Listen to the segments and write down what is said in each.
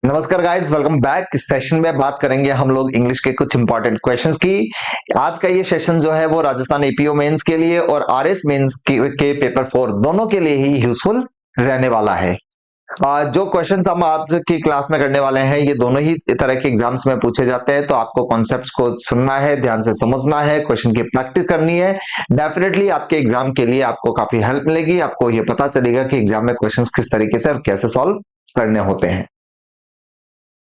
नमस्कार guys, welcome back. इस session में बात करेंगे हम लोग इंग्लिश के कुछ इंपॉर्टेंट क्वेश्चंस की। आज का ये सेशन जो है वो राजस्थान एपीओ मेंस के लिए और आरएस मेंस के पेपर 4 दोनों के लिए ही यूजफुल रहने वाला है। जो क्वेश्चंस हम आज की क्लास में करने वाले हैं ये दोनों ही तरह के एग्जाम्स में पूछे जाते हैं, तो आपको कॉन्सेप्ट्स को सुनना है, ध्यान से समझना है, क्वेश्चन की प्रैक्टिस करनी है। डेफिनेटली आपके एग्जाम के लिए आपको काफी हेल्प मिलेगी। आपको ये पता चलेगा कि एग्जाम में क्वेश्चंस किस तरीके से और कैसे सॉल्व करने होते हैं।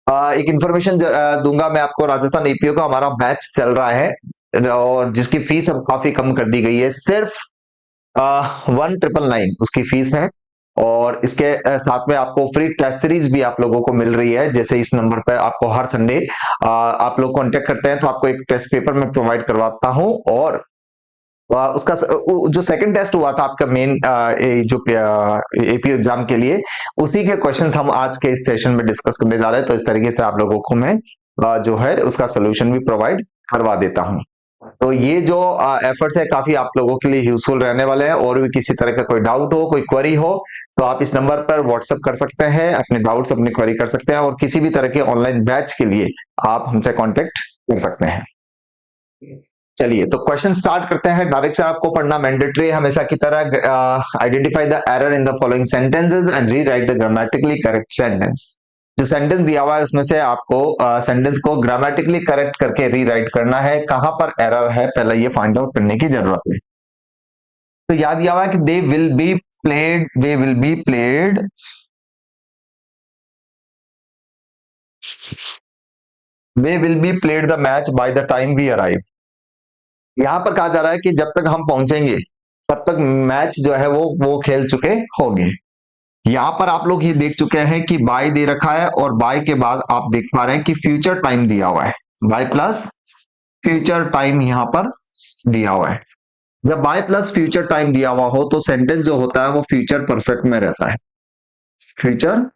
एक इंफॉर्मेशन दूंगा मैं आपको। राजस्थान एपीओ का हमारा बैच चल रहा है और जिसकी फीस अब काफी कम कर दी गई है। सिर्फ 1999 उसकी फीस है और इसके साथ में आपको फ्री टेस्ट सीरीज भी आप लोगों को मिल रही है। जैसे इस नंबर पर आपको हर संडे आप लोग कांटेक्ट करते हैं तो आपको एक टेस्ट पेपर मैं प्रोवाइड करवाता हूं और उसका जो सेकंड टेस्ट हुआ था आपका मेन जो एपीओ एग्जाम के लिए, उसी के क्वेश्चंस हम आज के इस सेशन में डिस्कस करने जा रहे हैं। तो इस तरीके से आप लोगों को मैं जो है उसका सोल्यूशन भी प्रोवाइड करवा देता हूं। तो ये जो एफर्ट्स है काफी आप लोगों के लिए यूजफुल रहने वाले हैं। और भी किसी तरह का कोई डाउट हो, कोई क्वेरी हो, तो आप इस नंबर पर व्हाट्सएप कर सकते हैं, अपने डाउट्स अपनी क्वेरी कर सकते हैं और किसी भी तरह के ऑनलाइन बैच के लिए आप हमसे कांटेक्ट कर सकते हैं। चलिए तो क्वेश्चन स्टार्ट करते हैं। डायरेक्ट से आपको पढ़ना मैंडेटरी है हमेशा की तरह। Identify the error in the following sentences and rewrite the grammatically correct sentence. जो सेंटेंस दिया हुआ है उसमें से आपको सेंटेंस को ग्रामेटिकली करेक्ट करके रीराइट करना है। कहां पर एरर है पहले ये फाइंड आउट करने की जरूरत है। तो याद दिया हुआ है कि they will be played they will be played the match by the time we arrive. यहां पर कहा जा रहा है कि जब तक हम पहुंचेंगे तब तक मैच जो है वो खेल चुके होंगे। यहां पर आप लोग ये देख चुके हैं कि बाय दे रखा है और बाय के बाद आप देख पा रहे हैं कि फ्यूचर टाइम दिया हुआ है। बाय प्लस फ्यूचर टाइम यहां पर दिया हुआ है। जब बाय प्लस फ्यूचर टाइम दिया हुआ हो तो सेंटेंस जो होता है वो फ्यूचर परफेक्ट में रहता है। फ्यूचर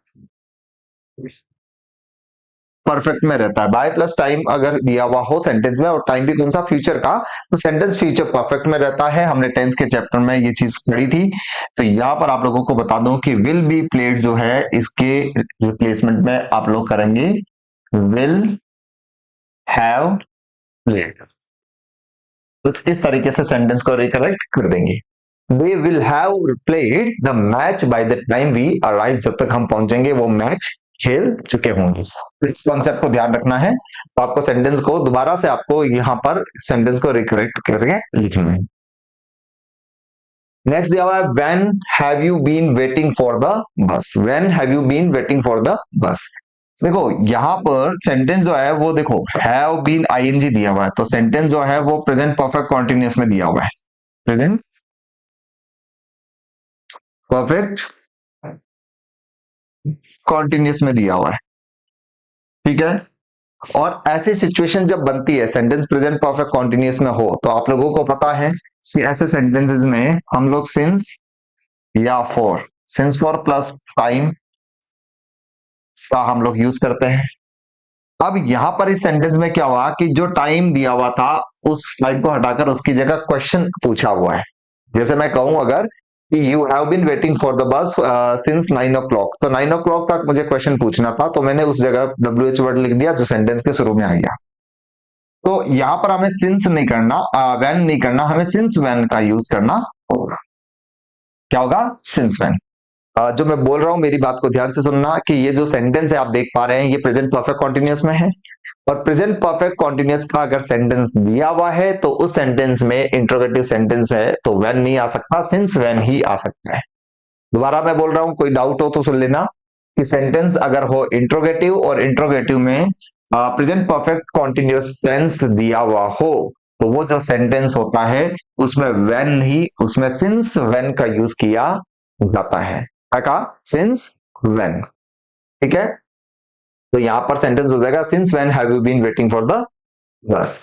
परफेक्ट में रहता है। बाय प्लस टाइम अगर दिया हुआ हो सेंटेंस में और टाइम भी कौन सा, फ्यूचर का, तो सेंटेंस फ्यूचर परफेक्ट में रहता है। हमने टेंस के चैप्टर में ये चीज पढ़ी थी। तो यहां पर आप लोगों को बता दूं कि विल बी प्लेड जो है इसके रिप्लेसमेंट में आप लोग करेंगे विल हैव प्लेड। तो इस तरीके से सेंटेंस को रिकरेक्ट कर देंगे। They will have played the match by the time we arrive. जब तक हम पहुंचेंगे वो मैच खेल चुके होंगे। इस कॉन्सेप्ट को ध्यान रखना है। तो आपको सेंटेंस को दोबारा से आपको यहां पर सेंटेंस को रिकरेक्ट करके लिखना है। नेक्स्ट दिया हुआ है when have you been waiting for the bus. When have you been waiting for the bus. देखो यहां पर सेंटेंस जो है वो देखो हैव बीन आईएनजी दिया हुआ है, तो सेंटेंस जो है वो प्रेजेंट परफेक्ट कॉन्टिन्यूअस में दिया हुआ है। प्रेजेंट परफेक्ट कॉन्टिन्यूअस में दिया हुआ है, ठीक है। और ऐसी सिचुएशन जब बनती है सेंटेंस प्रेजेंट परफेक्ट कॉन्टिन्यूअस में हो, तो आप लोगों को पता है कि ऐसे सेंटेंसेस में हम लोग सिंस या for, since for plus time का हम लोग यूज करते हैं। अब यहां पर इस सेंटेंस में क्या हुआ कि जो टाइम दिया हुआ था उस टाइम को हटाकर उसकी जगह क्वेश्चन पूछा हुआ है। जैसे मैं कहूं अगर you have been waiting for the bus since 9 o'clock, तो 9 o'clock तक मुझे क्वेश्चन पूछना था, तो मैंने उस जगह WH वर्ड लिख दिया जो सेंटेंस के शुरू में आ गया। तो यहां पर हमें सिंस नहीं करना, व्हेन नहीं करना, हमें सिंस व्हेन का यूज करना होगा। क्या होगा? Since when. जो मैं बोल रहा हूं मेरी बात को ध्यान से सुनना कि ये जो सेंटेंस है आप देख पा रहे हैं ये प्रेजेंट परफेक्ट कॉन्टिन्यूअस में है। और प्रेजेंट परफेक्ट कॉन्टिन्यूअस का अगर सेंटेंस दिया हुआ है तो उस सेंटेंस में इंट्रोगेटिव सेंटेंस है तो व्हेन नहीं आ सकता, सिंस व्हेन ही आ सकता है। दोबारा मैं बोल रहा हूं, कोई डाउट हो तो सुन लेना कि सेंटेंस अगर हो इंट्रोगेटिव और इंट्रोगेटिव में प्रेजेंट परफेक्ट कॉन्टिन्यूअस टेंस दिया हुआ हो, तो वो जो सेंटेंस होता है उसमें व्हेन ही, उसमें सिंस व्हेन का यूज किया जाता है। क्या कहा? सिंस व्हेन, ठीक है। तो यहां पर सेंटेंस हो जाएगा since when have you been waiting for the bus.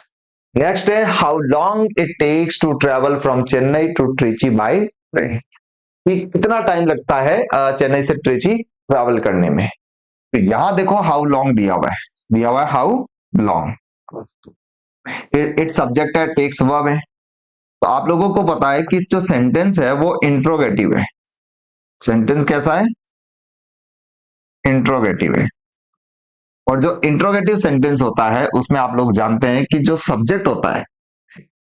Next है how long it takes to travel from Chennai to Trichy by train. कि कितना टाइम लगता है चेन्नई से ट्रिची ट्रैवल करने में। तो यहां देखो हाउ लॉन्ग दिया हुआ है, दिया हुआ है हाउ लॉन्ग। इट सब्जेक्ट है, टेक्स वर्ब है। तो आप लोगों को पता है कि जो सेंटेंस है वो इंट्रोगेटिव है। सेंटेंस कैसा है? इंट्रोगेटिव है। और जो इंट्रोगेटिव सेंटेंस होता है उसमें आप लोग जानते हैं कि जो सब्जेक्ट होता है,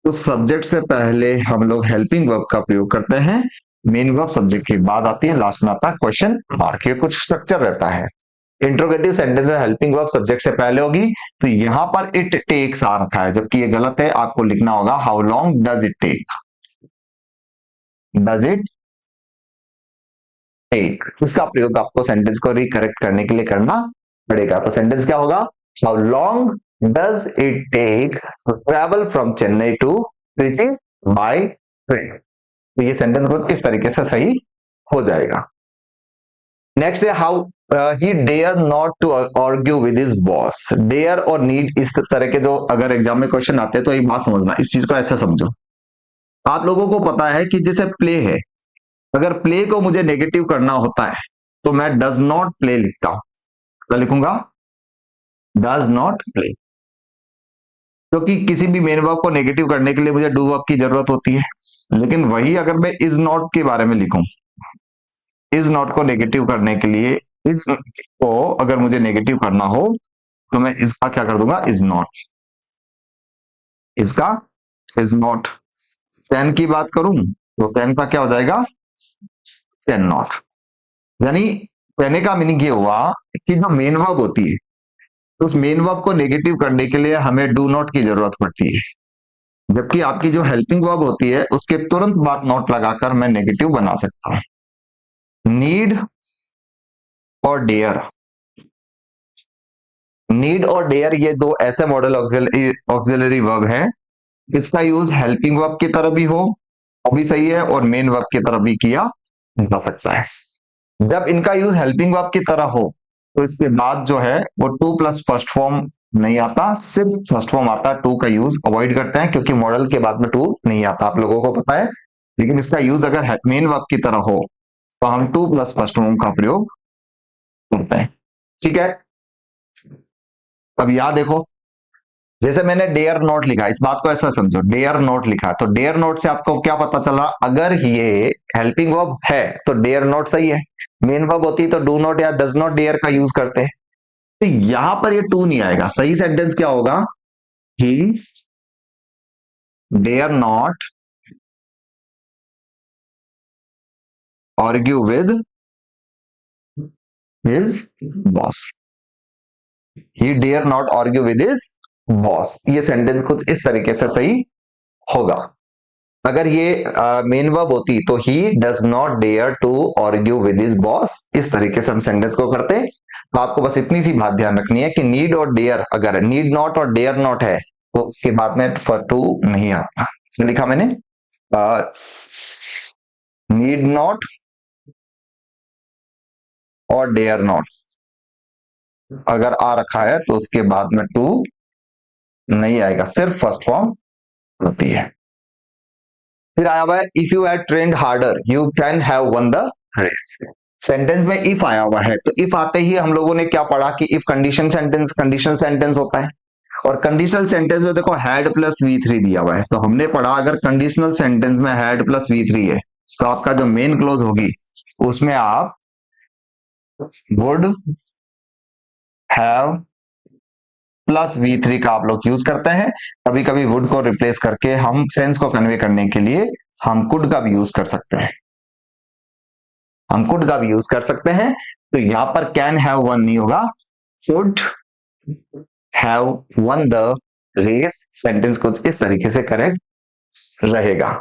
तो सब्जेक्ट से पहले हम लोग हेल्पिंग वर्ब का प्रयोग करते हैं, मेन वर्ब सब्जेक्ट के बाद आती है, लास्ट में आता है क्वेश्चन मार्क। ये कुछ स्ट्रक्चर रहता है। इंट्रोगेटिव सेंटेंस में हेल्पिंग वर्ब सब्जेक्ट से पहले होगी, तो यहां पर इट टेक्स आ रखा है, जबकि ये गलत है। आपको लिखना होगा how long does it take, does it take. इसका प्रयोग आपको सेंटेंस को रिकरेक्ट करने के लिए करना पड़ेगा। तो सेंटेंस क्या होगा, how long does it take to travel from Chennai to Trichy by train. तो ये सेंटेंस कुछ इस तरीके से सही हो जाएगा। नेक्स्ट है how he dare not to argue with his boss. Dare और नीड इस तरह के जो अगर एग्जाम में क्वेश्चन आते हैं तो एक बात समझना, इस चीज को ऐसे समझो। आप लोगों को पता है कि जैसे प्ले है, अगर प्ले को मुझे नेगेटिव करना होता है तो मैं डज नॉट प्ले लिखता हूं। क्या लिखूंगा, डज नॉट प्ले, क्योंकि किसी भी मेन वर्ब को नेगेटिव करने के लिए मुझे डू वर्ब की जरूरत होती है। लेकिन वही अगर मैं इज नॉट के बारे में लिखूं, इज नॉट को नेगेटिव करने के लिए, इज को अगर मुझे नेगेटिव करना हो तो मैं इसका क्या कर दूंगा, इज नॉट, इसका इज नॉट। कैन की बात करूं तो कैन का क्या हो जाएगा, कैन नॉट। यानी कहने का मीनिंग ये हुआ कि जो मेन वर्ब होती है, तो उस मेन वर्ब को नेगेटिव करने के लिए हमें डू नॉट की जरूरत पड़ती है, जबकि आपकी जो हेल्पिंग वर्ब होती है उसके तुरंत बाद नॉट लगाकर मैं नेगेटिव बना सकता हूं। नीड और डेयर, नीड और डेयर ये दो ऐसे मॉडल ऑक्सिलरी वर्ब है, इसका यूज हेल्पिंग वर्ब की तरह भी हो वो भी सही है, और मेन वर्ब की तरह भी किया जा सकता है। जब इनका यूज हेल्पिंग वर्ब की तरह हो तो इसके बाद जो है वो टू प्लस फर्स्ट फॉर्म नहीं आता, सिर्फ फर्स्ट फॉर्म आता है। टू का यूज अवॉइड करते हैं क्योंकि मॉडल के बाद में टू नहीं आता, आप लोगों को पता है। लेकिन इसका यूज अगर मेन वर्ब की तरह हो तो हम टू प्लस फर्स्ट फॉर्म का प्रयोग करते हैं। ठीक है, अब यहां देखो, जैसे मैंने डेयर नोट लिखा, इस बात को ऐसा समझो, डेयर नोट लिखा तो डेयर नोट से आपको क्या पता चला, अगर ये हेल्पिंग वर्ब है तो डेयर नोट सही है, मेन वर्ब होती तो डू नॉट या डज नॉट डेयर का यूज करते हैं। तो यहां पर ये टू नहीं आएगा। सही सेंटेंस क्या होगा, he dare not argue with his boss, he dare not argue with his boss. ये सेंटेंस कुछ इस तरीके से सही होगा। अगर ये मेन वर्ब होती तो he does not dare to argue with his boss, इस तरीके से हम सेंटेंस को करते। तो आपको बस इतनी सी बात ध्यान रखनी है कि नीड और डेयर, अगर नीड नॉट और डेयर नॉट है तो उसके बाद में टू नहीं आता। लिखा मैंने नीड नॉट और डेयर नॉट, अगर आ रखा है तो उसके बाद में टू नहीं आएगा, सिर्फ फर्स्ट फॉर्म होती है। फिर आया हुआ है if you had trained harder you can have won the race. Sentence में इफ आया हुआ है, तो इफ आते ही हम लोगों ने क्या पढ़ा कि इफ कंडीशनल सेंटेंस होता है। और कंडीशनल सेंटेंस में देखो हैड प्लस V3 दिया हुआ है, तो हमने पढ़ा अगर कंडीशनल सेंटेंस में हैड प्लस V3 है तो आपका जो मेन क्लोज होगी उसमें आप वुड हैव प्लस V3 का आप लोग यूज करते हैं। कभी कभी वुड को रिप्लेस करके हम सेंस को कन्वे करने के लिए हम कुड का भी यूज कर सकते हैं, हम कुड का भी यूज कर सकते हैं। तो यहां पर कैन हैव वन नहीं होगा, should have won the race. Sentence कुछ इस तरीके से करेक्ट रहेगा।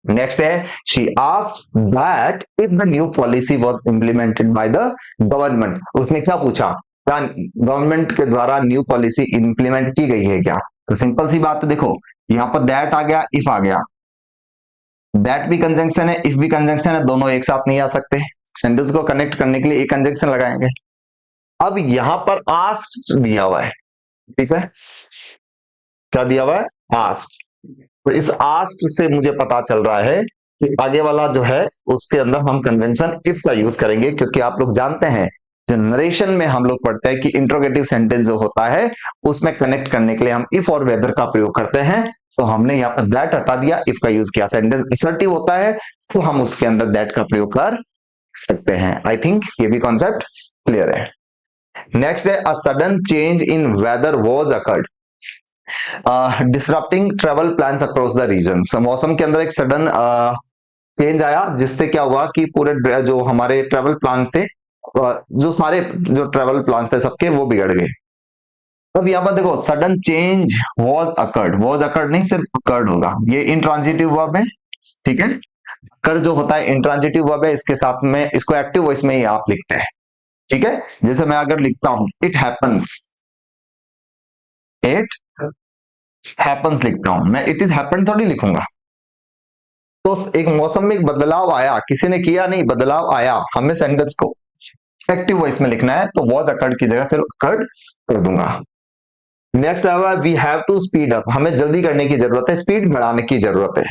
नेक्स्ट है she asked that if the new policy was implemented by the government. उसने क्या पूछा, गवर्नमेंट के द्वारा न्यू पॉलिसी इंप्लीमेंट की गई है क्या। तो सिंपल सी बात है, देखो यहां पर दैट आ गया, इफ आ गया, दैट भी कंजंक्शन है, इफ भी कंजंक्शन है, दोनों एक साथ नहीं आ सकते। सेंटेंस को कनेक्ट करने के लिए एक कंजंक्शन लगाएंगे। अब यहां पर आस्क्ड दिया हुआ है, ठीक है, क्या दिया हुआ है, आस्क्ड। तो इस आस्क्ड से मुझे पता चल रहा है कि आगे वाला जो है उसके अंदर हम कन्वेंशन इफ का यूज करेंगे, क्योंकि आप लोग जानते हैं जो नरेशन में हम लोग पढ़ते हैं कि इंट्रोगेटिव सेंटेंस जो होता है उसमें कनेक्ट करने के लिए हम इफ और वेदर का प्रयोग करते हैं। तो हमने यहाँ पर दैट हटा दिया, इफ का यूज किया। सेंटेंस असर्टिव होता है तो हम उसके अंदर दैट का प्रयोग कर सकते हैं। आई थिंक ये भी कॉन्सेप्ट क्लियर है। नेक्स्ट है a sudden change in weather was occurred, disrupting travel plans across the region. मौसम के अंदर एक सडन चेंज आया जिससे क्या हुआ कि पूरे जो हमारे ट्रेवल प्लान थे, जो सारे जो ट्रेवल प्लान थे सबके वो बिगड़ गए। अब यहाँ पर देखो सडन चेंज वॉज अकर्ड नहीं, सिर्फ अकर्ड होगा, ये इंट्रांजिटिव वर्ब है, ठीक है। कर जो होता है इंट्रांजिटिव वर्ब है, इसके साथ में इसको एक्टिव वॉइस में ही आप लिखते हैं, ठीक है। जैसे मैं अगर लिखता हूं इट हैपन्स लिखता हूं, मैं इट इज हैपन थोड़ी लिखूंगा। तो एक मौसम में एक बदलाव आया, किसी ने किया नहीं, बदलाव आया, हमें सेंटेंस को एक्टिव वॉइस में लिखना है, तो वॉज अकर्ड की जगह सिर्फ अकर्ड कर दूंगा। नेक्स्ट आया we have to speed up, हमें जल्दी करने की जरूरत है, स्पीड बढ़ाने की जरूरत है,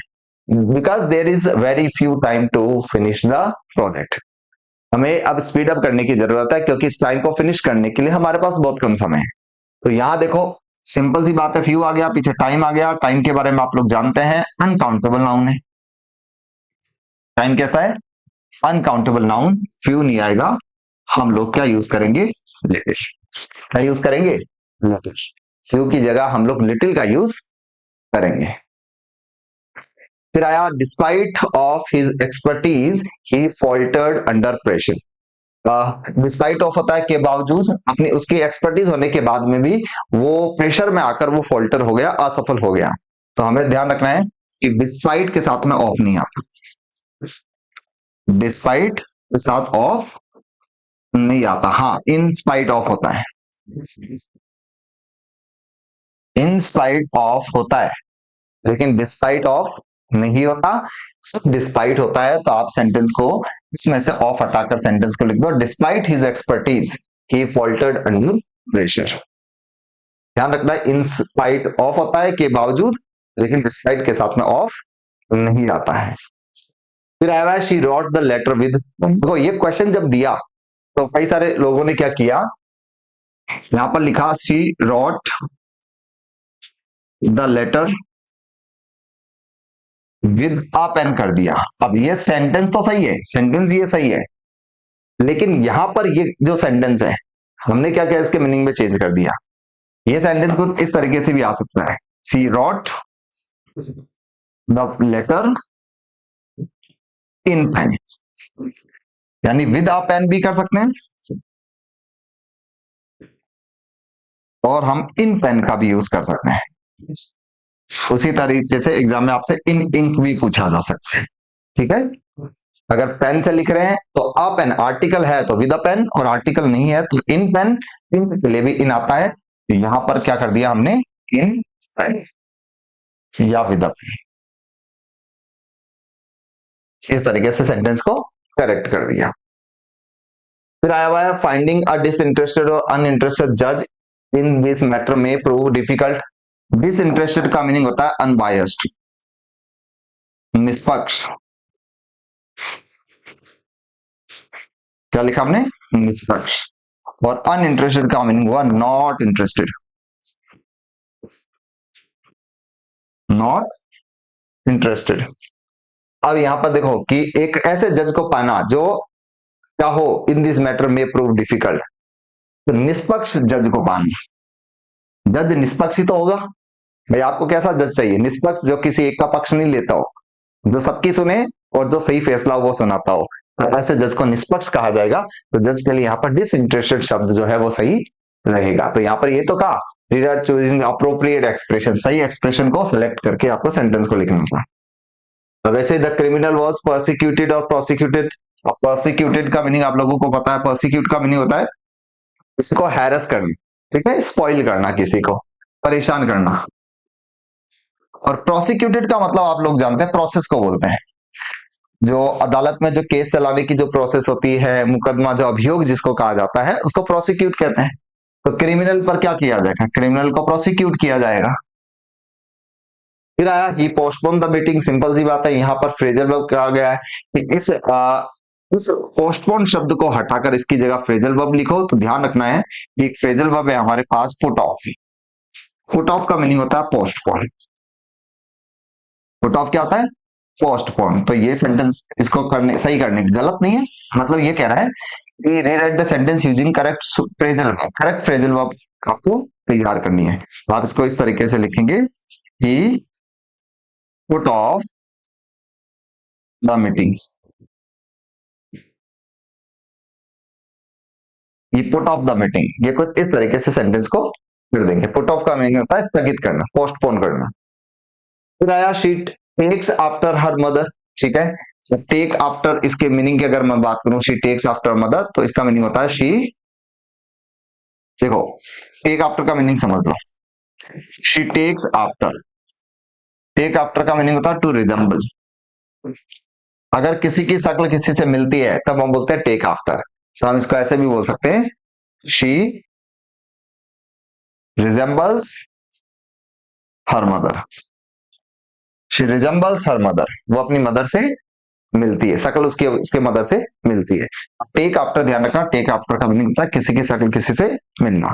because there is very few time to finish the project. हमें अब स्पीड अप करने की जरूरत है क्योंकि इस टाइम को फिनिश करने के लिए हमारे पास बहुत कम समय है। तो यहां देखो सिंपल सी बात है, फ्यू आ गया, पीछे टाइम आ गया, टाइम के बारे में आप लोग जानते हैं अनकाउंटेबल नाउन है। टाइम कैसा है? अनकाउंटेबल नाउन, फ्यू नहीं आएगा, हम लोग क्या यूज करेंगे? लिटिल। क्या यूज करेंगे? लिटिल। फ्यू की जगह हम लोग लिटिल का यूज करेंगे। फिर आया despite of his expertise he faltered under pressure. Despite of होता है के बावजूद, अपनी उसकी एक्सपर्टीज होने के बाद में भी वो प्रेशर में आकर वो फॉल्टर हो गया, असफल हो गया। तो हमें ध्यान रखना है कि डिस्पाइट के साथ में ऑफ नहीं आता, डिस्पाइट के साथ ऑफ नहीं आता, हाँ इन स्पाइट ऑफ होता है, इन स्पाइट ऑफ होता है, लेकिन डिस्पाइट ऑफ नहीं होता, सिर्फ डिस्पाइट होता है। तो आप सेंटेंस को इसमें से ऑफ हटाकर सेंटेंस को लिख दो, despite his expertise he faltered under pressure. ध्यान रखना है इन स्पाइट ऑफ होता है के बावजूद, लेकिन डिस्पाइट के साथ में ऑफ नहीं आता है। फिर आया है she wrote the letter with, देखो ये क्वेश्चन जब दिया तो कई सारे लोगों ने क्या किया, यहां पर लिखा she wrote the letter with a pen कर दिया। अब ये सेंटेंस तो सही है, सेंटेंस ये सही है, लेकिन यहां पर ये जो सेंटेंस है हमने क्या किया, इसके मीनिंग में चेंज कर दिया। ये सेंटेंस कुछ इस तरीके से भी आ सकता है, she wrote the letter in pen, यानी विद अ पेन भी कर सकते हैं और हम इन पेन का भी यूज कर सकते हैं। उसी तरीके से एग्जाम में आपसे इन इंक भी पूछा जा सकता है, ठीक है। अगर पेन से लिख रहे हैं तो अ पेन, आर्टिकल है तो विद अ पेन, और आर्टिकल नहीं है तो इन पेन, इन के लिए भी इन आता है। तो यहां पर क्या कर दिया हमने, इन पेन या विद अ पेन, इस तरीके से सेंटेंस को करेक्ट कर दिया। फिर आया हुआ है फाइंडिंग अ डिसइंटरेस्टेड और अनइंटरेस्टेड जज इन दिस मैटर में प्रूव डिफिकल्ट। डिसइंटरेस्टेड का मीनिंग होता है अनबायस्ड, निष्पक्ष। क्या लिखा हमने? निष्पक्ष। और अनइंटरेस्टेड का मीनिंग हुआ नॉट इंटरेस्टेड, नॉट इंटरेस्टेड। अब यहां पर देखो कि एक ऐसे जज को पाना जो क्या हो, इन दिस मैटर में प्रूव डिफिकल्ट, तो निष्पक्ष जज को पाना, जज निष्पक्ष ही तो होगा भाई। आपको कैसा जज चाहिए? निष्पक्ष, जो किसी एक का पक्ष नहीं लेता हो, जो सबकी सुने और जो सही फैसला वो सुनाता हो, तो ऐसे जज को निष्पक्ष कहा जाएगा। तो जज के लिए यहाँ पर डिसइंटरेस्टेड शब्द जो है वो सही रहेगा। तो यहाँ पर ये तो कहा रीडर चूजिंग अप्रोप्रिएट एक्सप्रेशन, सही एक्सप्रेशन को सिलेक्ट करके आपको सेंटेंस को लिखना था। तो वैसे द क्रिमिनल वॉज प्रोसिक्यूटेड और प्रोसिक्यूटेड, प्रोसिक्यूटेड का मीनिंग आप लोगों को पता है, प्रोसिक्यूट का मीनिंग होता है इसको हैरस करना, ठीक है, स्पॉइल करना, किसी को परेशान करना। और प्रोसिक्यूटेड का मतलब आप लोग जानते हैं, प्रोसेस को बोलते हैं, जो अदालत में जो केस चलाने की जो प्रोसेस होती है, मुकदमा जो अभियोग जिसको कहा जाता है, उसको प्रोसिक्यूट कहते हैं। तो क्रिमिनल पर क्या किया जाएगा? क्रिमिनल को प्रोसिक्यूट किया जाएगा। फिर आया ही पोस्टपोन द मीटिंग, सिंपल सी बात है, यहाँ पर फ्रेजल वर्ब कहा गया है कि इस पोस्टपोन शब्द को हटाकर इसकी जगह फ्रेजल वर्ब लिखो। तो ध्यान रखना है कि एक फ्रेजल वर्ब है हमारे पास पुट ऑफ, पुट ऑफ का मीनिंग होता है पोस्टपोन, पुट ऑफ क्या होता है? पोस्टपोन। तो ये सेंटेंस इसको करने, सही करने की, गलत नहीं है, मतलब ये कह रहा है rewrite the sentence using correct phrasal verb, correct phrasal verb आपको तैयार करनी है। तो आप इसको इस तरीके से लिखेंगे, he put off the meeting, he put off the meeting, ये कुछ इस तरीके से सेंटेंस को कर देंगे। पुट ऑफ का मीनिंग होता है स्थगित करना, पोस्टपोन करना। फिर आया she takes after her mother, ठीक है। टेक आफ्टर, इसके मीनिंग की अगर मैं बात करूं, शी टेक्स आफ्टर मदर, तो इसका मीनिंग होता है शी, देखो टेक आफ्टर का मीनिंग समझ लो, she takes after, take after का मीनिंग होता है टू रिजेंबल। अगर किसी की शक्ल किसी से मिलती है तब हम बोलते हैं टेक आफ्टर। तो हम इसको ऐसे भी बोल सकते हैं, she resembles her mother, she resembles her mother, वो अपनी मदर से मिलती है, शक्ल उसकी उसके मदर से मिलती है। टेक आफ्टर ध्यान रखना, टेक आफ्टर का मीनिंग होता है किसी की शक्ल किसी से मिलना।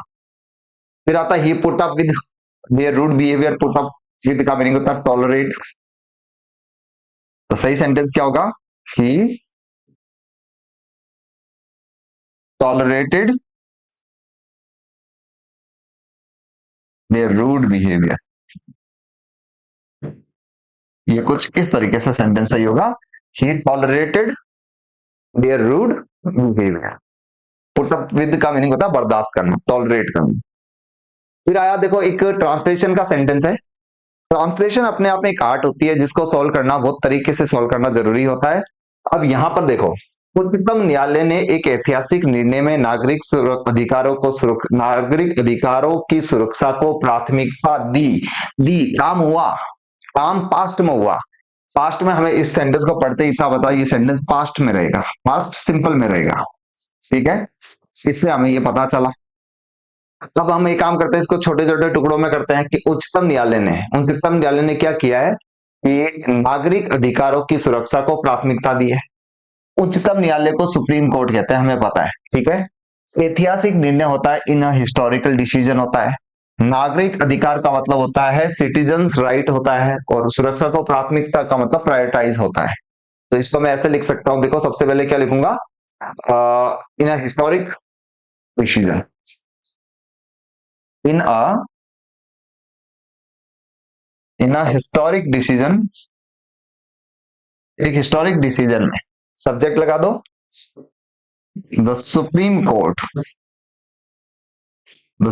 फिर आता है he put up with their rude behaviour, put up with का मीनिंग होता है टॉलरेट। तो सही सेंटेंस क्या होगा, he tolerated their rude behaviour, ये कुछ इस तरीके से सेंटेंस सही होगा, he tolerated their rude behaviour. Put up with का मीनिंग होता है बर्दाश्त करना, टॉलरेट करना। फिर आया देखो एक ट्रांसलेशन का सेंटेंस है। ट्रांसलेशन अपने आप में एक आर्ट होती है जिसको सॉल्व करना बहुत तरीके से सॉल्व करना जरूरी होता है। अब यहाँ पर देखो, उच्चतम न्यायालय ने एक ऐतिहासिक निर्णय में अधिकारों को नागरिक अधिकारों की सुरक्षा को प्राथमिकता दी। दी काम हुआ, काम पास्ट में हुआ। पास्ट में हमें इस सेंटेंस को पढ़ते ही इतना पता, ये सेंटेंस पास्ट में रहेगा, पास्ट सिंपल में रहेगा, ठीक है। इससे हमें ये पता चला। अब हम एक काम करते हैं, इसको छोटे छोटे टुकड़ों में करते हैं कि उच्चतम न्यायालय ने क्या किया है कि नागरिक अधिकारों की सुरक्षा को प्राथमिकता दी है। उच्चतम न्यायालय को सुप्रीम कोर्ट कहते हैं, हमें पता है, ठीक है। ऐतिहासिक निर्णय होता है, इन हिस्टोरिकल डिसीजन होता है। नागरिक अधिकार का मतलब होता है सिटीजन्स राइट होता है, और सुरक्षा को प्राथमिकता का मतलब प्रायोरिटाइज होता है। तो इसको मैं ऐसे लिख सकता हूं, देखो सबसे पहले क्या लिखूंगा, इन हिस्टोरिक डिसीजन, इन हिस्टोरिक डिसीजन, एक हिस्टोरिक डिसीजन में सब्जेक्ट लगा दो the supreme court, the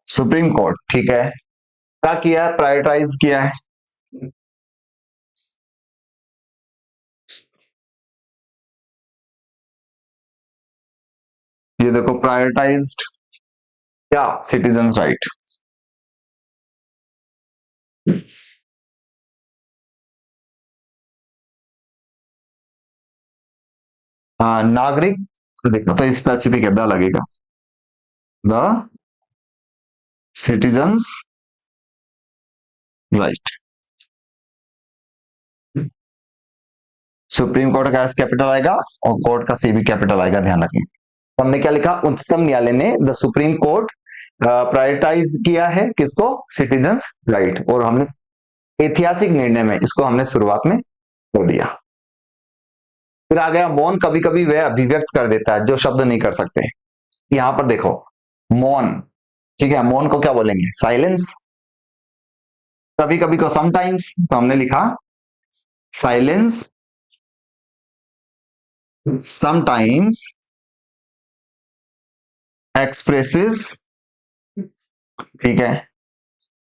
supreme court, ठीक है, क्या किया, प्रायोरिटाइज किया है। ये देखो प्रायोरिटाइज्ड क्या, सिटीजन राइट। नागरिक, देखो तो स्पेसिफिक है, द लगेगा, the citizens right. Supreme court का एस कैपिटल आएगा और कोर्ट का सी भी कैपिटल आएगा, ध्यान रखना। तो हमने क्या लिखा, उच्चतम न्यायालय ने द सुप्रीम कोर्ट प्रायोरिटाइज किया है किसको, सिटीजन्स राइट, और हमने ऐतिहासिक निर्णय में इसको हमने शुरुआत में कर दिया। फिर आ गया मौन, कभी कभी वह अभिव्यक्त कर देता है जो शब्द नहीं कर सकते। यहां पर देखो मौन, ठीक है, मौन को क्या बोलेंगे, साइलेंस। कभी कभी को समटाइम्स, तो हमने लिखा साइलेंस समटाइम्स एक्सप्रेसेस, ठीक है,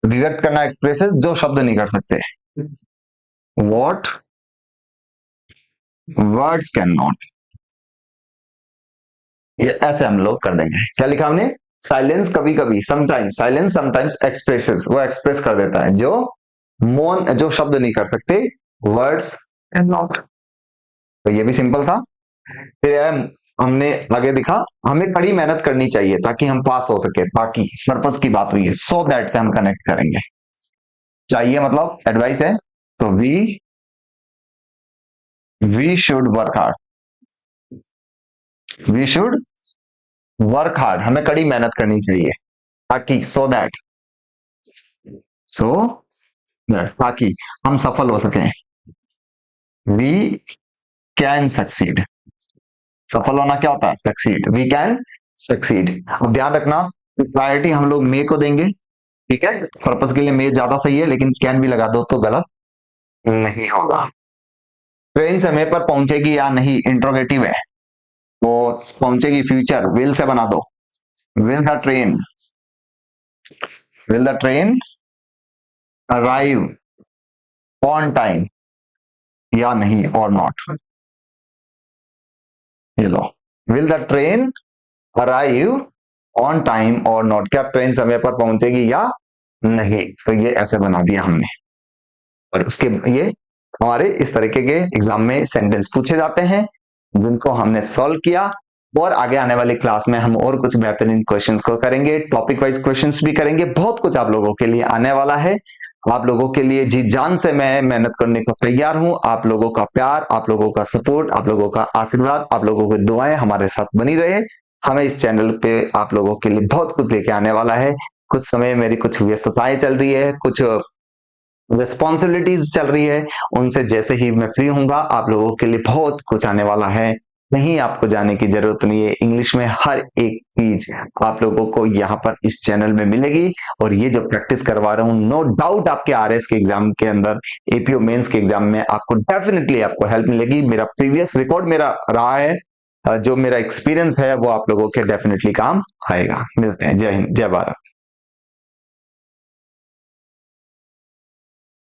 अभिव्यक्त करना एक्सप्रेसेस जो शब्द नहीं कर सकते, व्हाट वर्ड्स कैन नॉट, ये ऐसे हम लोग कर देंगे। क्या लिखा हमने, साइलेंस कभी कभी, समटाइम्स, साइलेंस समटाइम्स एक्सप्रेसेस, वो एक्सप्रेस कर देता है जो मौन, जो शब्द नहीं कर सकते, वर्ड्स कैन नॉट। तो ये भी सिंपल था। फिर हमने आगे दिखा, हमें कड़ी मेहनत करनी चाहिए ताकि हम पास हो सके, ताकि पर्पस की बात हुई है, सो दैट से हम कनेक्ट करेंगे। चाहिए मतलब एडवाइस है, तो we should work hard, we should work hard, हमें कड़ी मेहनत करनी चाहिए, ताकि सो दैट, सो दैट ताकि हम सफल हो सके। We can succeed. सफल होना क्या होता है? सक्सीड। We can succeed. अब ध्यान रखना, प्रायोरिटी हम लोग मे को देंगे, ठीक है, पर्पस के लिए मे ज्यादा सही है, लेकिन कैन भी लगा दो तो गलत नहीं होगा। ट्रेन समय पर पहुंचेगी या नहीं, इंट्रोगेटिव है, वो पहुंचेगी फ्यूचर, विल से बना दो। Will the train, will the train arrive on time या नहीं, और नॉट। ये लो, will the train arrive on time और नॉट, क्या ट्रेन समय पर पहुंचेगी या नहीं, तो ये ऐसे बना दिया हमने। और उसके ये हमारे इस तरीके के एग्जाम में सेंटेंस पूछे जाते हैं, जिनको हमने सॉल्व किया। और आगे आने वाली क्लास में हम और कुछ बेहतरीन क्वेश्चंस को करेंगे, टॉपिक वाइज क्वेश्चंस भी करेंगे, बहुत कुछ आप लोगों के लिए आने वाला है। आप लोगों के लिए जी जान से मैं मेहनत करने को तैयार हूं। आप लोगों का प्यार, आप लोगों का सपोर्ट, आप लोगों का आशीर्वाद, आप लोगों की दुआएं हमारे साथ बनी रहे। हमें इस चैनल पे आप लोगों के लिए बहुत कुछ लेके आने वाला है। कुछ समय मेरी कुछ व्यस्तताएं चल रही है, कुछ रिस्पॉन्सिबिलिटीज चल रही है, उनसे जैसे ही मैं फ्री हूंगा आप लोगों के लिए बहुत कुछ आने वाला है। कहीं आपको जाने की जरूरत नहीं है, इंग्लिश में हर एक चीज आप लोगों को यहाँ पर इस चैनल में मिलेगी। और ये जो प्रैक्टिस करवा रहा हूँ, नो डाउट आपके आरएस के एग्जाम के अंदर, एपीओ मेंस के एग्जाम में आपको डेफिनेटली आपको हेल्प मिलेगी। मेरा प्रीवियस रिकॉर्ड मेरा रहा है, जो मेरा एक्सपीरियंस है वो आप लोगों के डेफिनेटली काम आएगा। मिलते हैं। जय हिंद, जय भारत।